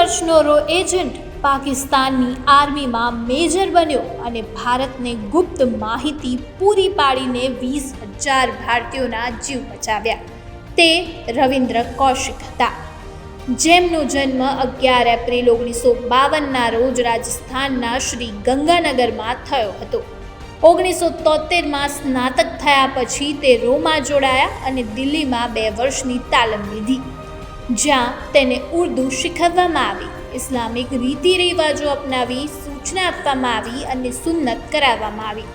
વર્ષનો એજન્ટ પાકિસ્તાનની આર્મીમાં મેજર બન્યો અને ભારતને ગુપ્ત માહિતી પૂરી પાડીને 20,000 ભારતીયોના જીવ બચાવ્યા. તે રવિન્દ્ર કૌશિક હતા, જેમનો જન્મ 11 એપ્રિલ 1952ના રોજ રાજસ્થાનના શ્રી ગંગાનગરમાં થયો હતો. 1973માં સ્નાતક થયા પછી તે રોમાં જોડાયા અને દિલ્હીમાં 2 વર્ષની તાલીમ લીધી, જ્યાં તેને ઉર્દૂ શીખવવામાં આવી, ઇસ્લામિક રીતિ રિવાજો અપનાવી, સૂચના આપવામાં આવી અને સુન્નત કરાવવામાં આવી.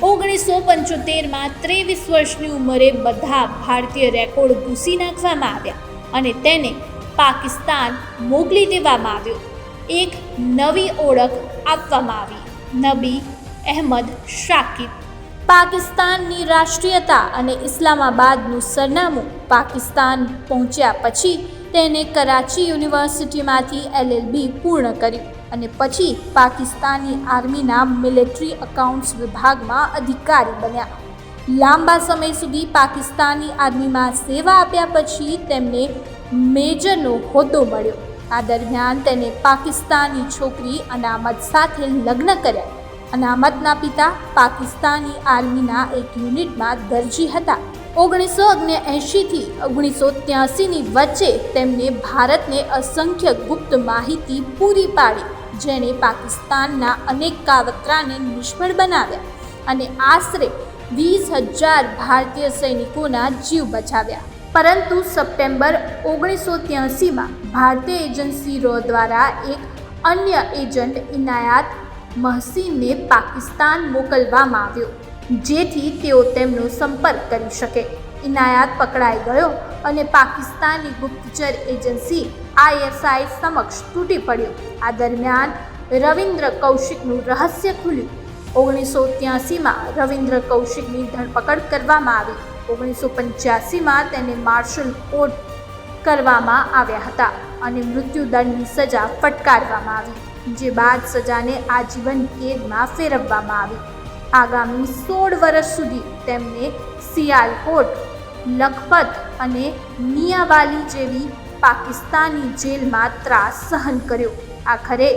1975માં 23 વર્ષની ઉંમરે બધા ભારતીય રેકોર્ડ ભૂંસી નાખવામાં આવ્યા અને તેને પાકિસ્તાન મોકલી દેવામાં આવ્યો. એક નવી ઓળખ આપવામાં આવી, નબી અહેમદ શાકિબ. પાકિસ્તાનની રાષ્ટ્રીયતા અને ઇસ્લામાબાદનું સરનામું. પાકિસ્તાન પહોંચ્યા પછી તેને કરાચી યુનિવર્સિટીમાંથી LLB પૂર્ણ કર્યું અને પછી પાકિસ્તાની આર્મીના મિલિટરી અકાઉન્ટ્સ વિભાગમાં અધિકારી બન્યા. લાંબા સમય સુધી પાકિસ્તાની આર્મીમાં સેવા આપ્યા પછી તેમને મેજરનો હોદ્દો મળ્યો. આ દરમિયાન તેને પાકિસ્તાની છોકરી અનામત સાથે લગ્ન કર્યા. અનામતના પિતા પાકિસ્તાની આર્મીના એક યુનિટમાં દરજી હતા. 1979થી 1983ની વચ્ચે તેમને ભારતને અસંખ્ય ગુપ્ત માહિતી પૂરી પાડી, જેણે પાકિસ્તાનના અનેક કાવતરાને નિષ્ફળ બનાવ્યા અને આશરે 20,000 ભારતીય સૈનિકોના જીવ બચાવ્યા. પરંતુ સપ્ટેમ્બર 1983માં ભારતીય એજન્સીઓ દ્વારા એક અન્ય એજન્ટ ઇનાયત મહસીનને પાકિસ્તાન મોકલવામાં આવ્યો, જેથી તેઓ તેમનો સંપર્ક કરી શકે. ઇનાયત પકડાઈ ગયો અને પાકિસ્તાની ગુપ્તચર એજન્સી ISI સમક્ષ તૂટી પડ્યો. આ દરમિયાન રવિન્દ્ર કૌશિકનું રહસ્ય ખુલ્યું. 1983માં રવિન્દ્ર કૌશિકની ધરપકડ કરવામાં આવી. 1985માં તેને માર્શલ કોર્ટ કરવામાં આવ્યા હતા અને મૃત્યુદંડની સજા ફટકારવામાં આવી, જે બાદ સજાને આજીવન કેદમાં ફેરવવામાં આવી. આગામી 16 વર્ષ સુધી તેમને સિયાલકોટ, લખપત અને મિયાવાલી જેવી પાકિસ્તાની જેલમાં ત્રાસ સહન કર્યો. આખરે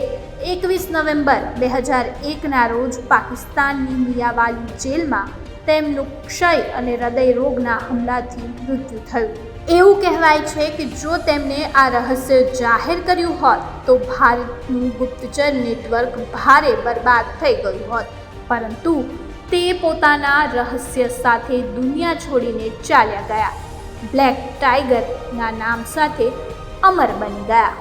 21 નવેમ્બર 2001ના રોજ પાકિસ્તાનની મિયાવાલી જેલમાં તેમનું ક્ષય અને હૃદય રોગના હુમલાથી મૃત્યુ થયું. એવું કહેવાય છે કે જો તેમણે આ રહસ્ય જાહેર કર્યું હોત તો ભારતનું ગુપ્તચર નેટવર્ક ભારે બરબાદ થઈ ગયું હોત, પરંતુ તે પોતાના રહસ્ય સાથે દુનિયા છોડીને ચાલ્યા ગયા. બ્લેક ટાઈગરના નામ સાથે અમર બની ગયા.